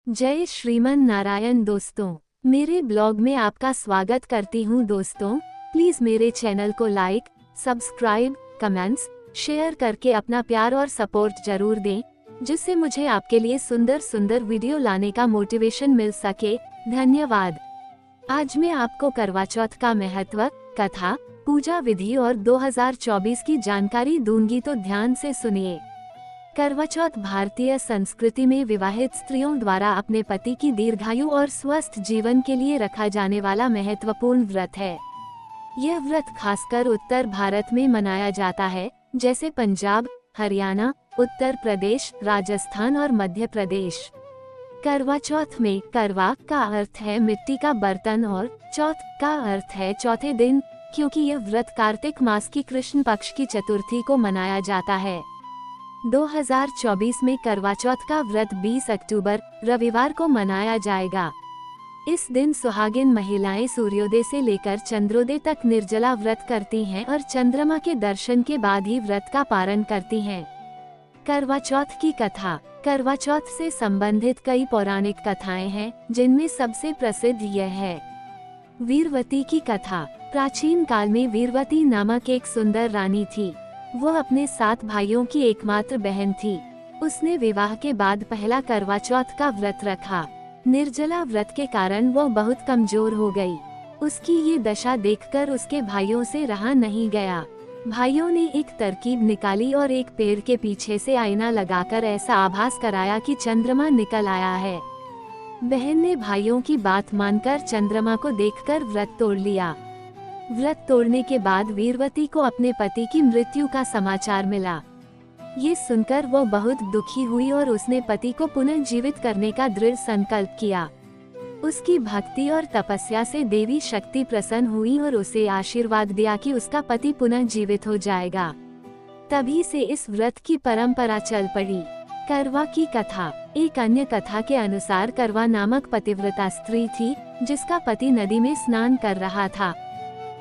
जय श्रीमन नारायण दोस्तों, मेरे ब्लॉग में आपका स्वागत करती हूँ दोस्तों। प्लीज मेरे चैनल को लाइक, सब्सक्राइब, कमेंट्स, शेयर करके अपना प्यार और सपोर्ट जरूर दें, जिससे मुझे आपके लिए सुंदर सुंदर वीडियो लाने का मोटिवेशन मिल सके। धन्यवाद। आज मैं आपको करवा चौथ का महत्व, कथा, पूजा विधि और 2024 की जानकारी दूंगी, तो ध्यान से सुनिए। करवा चौथ भारतीय संस्कृति में विवाहित स्त्रियों द्वारा अपने पति की दीर्घायु और स्वस्थ जीवन के लिए रखा जाने वाला महत्वपूर्ण व्रत है। यह व्रत खासकर उत्तर भारत में मनाया जाता है, जैसे पंजाब, हरियाणा, उत्तर प्रदेश, राजस्थान और मध्य प्रदेश। करवा चौथ में करवा का अर्थ है मिट्टी का बर्तन और चौथ का अर्थ है चौथे दिन, क्योंकि यह व्रत कार्तिक मास की कृष्ण पक्ष की चतुर्थी को मनाया जाता है। 2024 में करवा चौथ का व्रत 20 अक्टूबर रविवार को मनाया जाएगा। इस दिन सुहागिन महिलाएं सूर्योदय से लेकर चंद्रोदय तक निर्जला व्रत करती हैं और चंद्रमा के दर्शन के बाद ही व्रत का पारण करती हैं। करवा चौथ की कथा। करवा चौथ से संबंधित कई पौराणिक कथाएं हैं, जिनमें सबसे प्रसिद्ध यह है। वीरवती की कथा। प्राचीन काल में वीरवती नामक एक सुंदर रानी थी। वह अपने 7 भाइयों की एकमात्र बहन थी। उसने विवाह के बाद पहला करवा चौथ का व्रत रखा। निर्जला व्रत के कारण वह बहुत कमजोर हो गई। उसकी ये दशा देखकर उसके भाइयों से रहा नहीं गया। भाइयों ने एक तरकीब निकाली और एक पेड़ के पीछे से आईना लगाकर ऐसा आभास कराया कि चंद्रमा निकल आया है। बहन ने भाइयों की बात मानकर चंद्रमा को देखकर व्रत तोड़ लिया। व्रत तोड़ने के बाद वीरवती को अपने पति की मृत्यु का समाचार मिला। ये सुनकर वो बहुत दुखी हुई और उसने पति को पुनर्जीवित करने का दृढ़ संकल्प किया। उसकी भक्ति और तपस्या से देवी शक्ति प्रसन्न हुई और उसे आशीर्वाद दिया कि उसका पति पुनर्जीवित हो जाएगा। तभी से इस व्रत की परंपरा चल पड़ी। करवा की कथा। एक अन्य कथा के अनुसार करवा नामक पतिव्रता स्त्री थी, जिसका पति नदी में स्नान कर रहा था।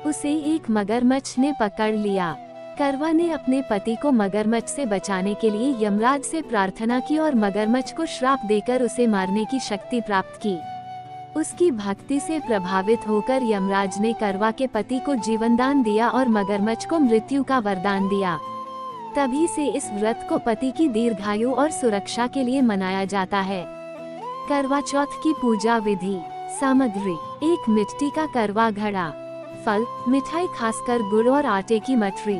उसे एक मगरमच्छ ने पकड़ लिया। करवा ने अपने पति को मगरमच्छ से बचाने के लिए यमराज से प्रार्थना की और मगरमच्छ को श्राप देकर उसे मारने की शक्ति प्राप्त की। उसकी भक्ति से प्रभावित होकर यमराज ने करवा के पति को जीवनदान दिया और मगरमच्छ को मृत्यु का वरदान दिया। तभी से इस व्रत को पति की दीर्घायु और सुरक्षा के लिए मनाया जाता है। करवा चौथ की पूजा विधि। सामग्री। एक मिट्टी का करवा घड़ा, फल, मिठाई खासकर गुड़ और आटे की मठरी,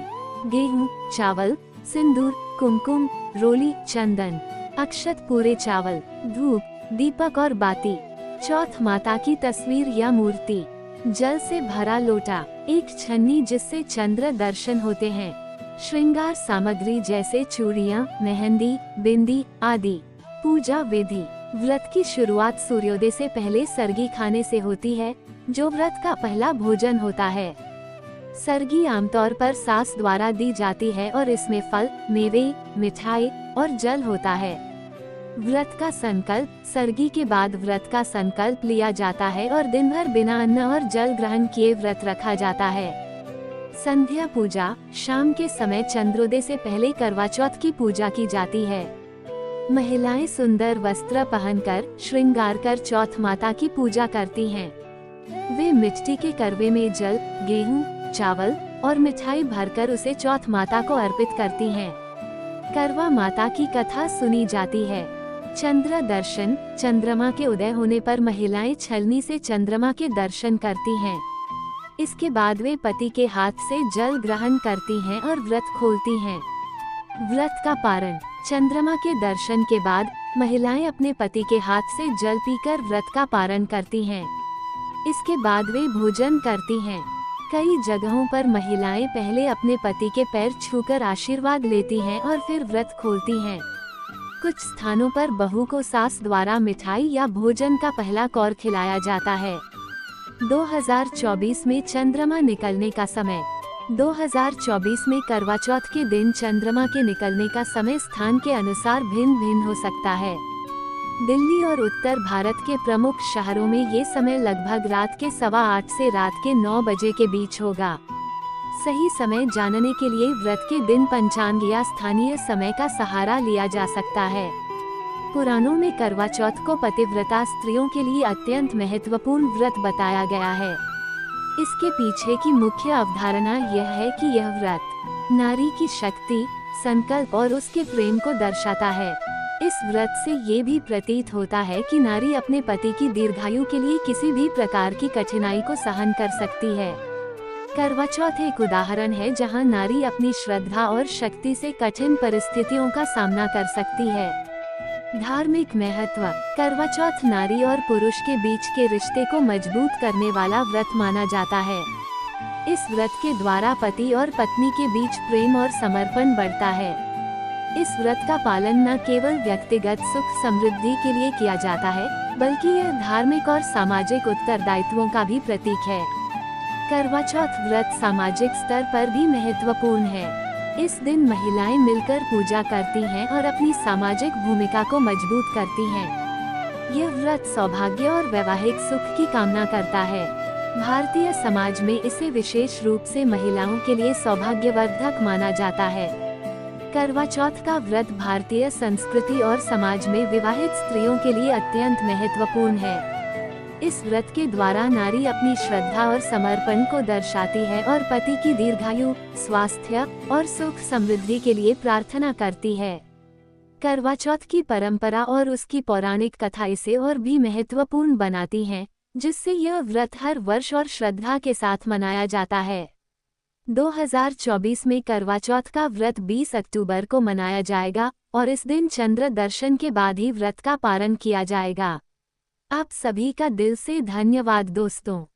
गेहूं, चावल, सिंदूर, कुमकुम, रोली, चंदन, अक्षत, पूरे चावल, धूप, दीपक और बाती, चौथ माता की तस्वीर या मूर्ति, जल से भरा लोटा, एक छन्नी जिससे चंद्र दर्शन होते हैं, श्रृंगार सामग्री जैसे चूड़ियां, मेहंदी, बिंदी आदि। पूजा विधि। व्रत की शुरुआत सूर्योदय से पहले सरगी खाने से होती है, जो व्रत का पहला भोजन होता है। सरगी आमतौर पर सास द्वारा दी जाती है और इसमें फल, मेवे, मिठाई और जल होता है। व्रत का संकल्प। सरगी के बाद व्रत का संकल्प लिया जाता है और दिन भर बिना अन्न और जल ग्रहण किए व्रत रखा जाता है। संध्या पूजा। शाम के समय चंद्रोदय से पहले करवा चौथ की पूजा की जाती है। महिलाएं सुंदर वस्त्र पहनकर, श्रृंगार कर चौथ माता की पूजा करती हैं। वे मिट्टी के करवे में जल, गेहूं, चावल और मिठाई भरकर उसे चौथ माता को अर्पित करती हैं। करवा माता की कथा सुनी जाती है। चंद्र दर्शन। चंद्रमा के उदय होने पर महिलाएं छलनी से चंद्रमा के दर्शन करती हैं। इसके बाद वे पति के हाथ से जल ग्रहण करती हैं और व्रत खोलती हैं। व्रत का पारण। चंद्रमा के दर्शन के बाद महिलाएं अपने पति के हाथ से जल पीकर व्रत का पारण करती हैं। इसके बाद वे भोजन करती हैं। कई जगहों पर महिलाएं पहले अपने पति के पैर छूकर आशीर्वाद लेती हैं और फिर व्रत खोलती हैं। कुछ स्थानों पर बहू को सास द्वारा मिठाई या भोजन का पहला कौर खिलाया जाता है। 2024 में चंद्रमा निकलने का समय। 2024 में करवा चौथ के दिन चंद्रमा के निकलने का समय स्थान के अनुसार भिन्न भिन्न हो सकता है। दिल्ली और उत्तर भारत के प्रमुख शहरों में ये समय लगभग रात के 8:15 से रात के 9 बजे के बीच होगा। सही समय जानने के लिए व्रत के दिन पंचांग या स्थानीय समय का सहारा लिया जा सकता है। पुराणों में करवा चौथ को पतिव्रता स्त्रियों के लिए अत्यंत महत्वपूर्ण व्रत बताया गया है। इसके पीछे की मुख्य अवधारणा यह है कि यह व्रत नारी की शक्ति, संकल्प और उसके प्रेम को दर्शाता है। इस व्रत से ये भी प्रतीत होता है कि नारी अपने पति की दीर्घायु के लिए किसी भी प्रकार की कठिनाई को सहन कर सकती है। करवा चौथ एक उदाहरण है जहां नारी अपनी श्रद्धा और शक्ति से कठिन परिस्थितियों का सामना कर सकती है। धार्मिक महत्व। करवा चौथ नारी और पुरुष के बीच के रिश्ते को मजबूत करने वाला व्रत माना जाता है। इस व्रत के द्वारा पति और पत्नी के बीच प्रेम और समर्पण बढ़ता है। इस व्रत का पालन न केवल व्यक्तिगत सुख समृद्धि के लिए किया जाता है, बल्कि यह धार्मिक और सामाजिक उत्तरदायित्वों का भी प्रतीक है। करवा चौथ व्रत सामाजिक स्तर पर भी महत्वपूर्ण है। इस दिन महिलाएं मिलकर पूजा करती हैं और अपनी सामाजिक भूमिका को मजबूत करती हैं। यह व्रत सौभाग्य और वैवाहिक सुख की कामना करता है। भारतीय समाज में इसे विशेष रूप से महिलाओं के लिए सौभाग्यवर्धक माना जाता है। करवा चौथ का व्रत भारतीय संस्कृति और समाज में विवाहित स्त्रियों के लिए अत्यंत महत्वपूर्ण है। इस व्रत के द्वारा नारी अपनी श्रद्धा और समर्पण को दर्शाती है और पति की दीर्घायु, स्वास्थ्य और सुख समृद्धि के लिए प्रार्थना करती है। करवा चौथ की परंपरा और उसकी पौराणिक कथा इसे और भी महत्वपूर्ण बनाती हैं, जिससे यह व्रत हर वर्ष और श्रद्धा के साथ मनाया जाता है। 2024 में करवा चौथ का व्रत 20 अक्टूबर को मनाया जाएगा और इस दिन चंद्र दर्शन के बाद ही व्रत का पारण किया जाएगा। आप सभी का दिल से धन्यवाद दोस्तों।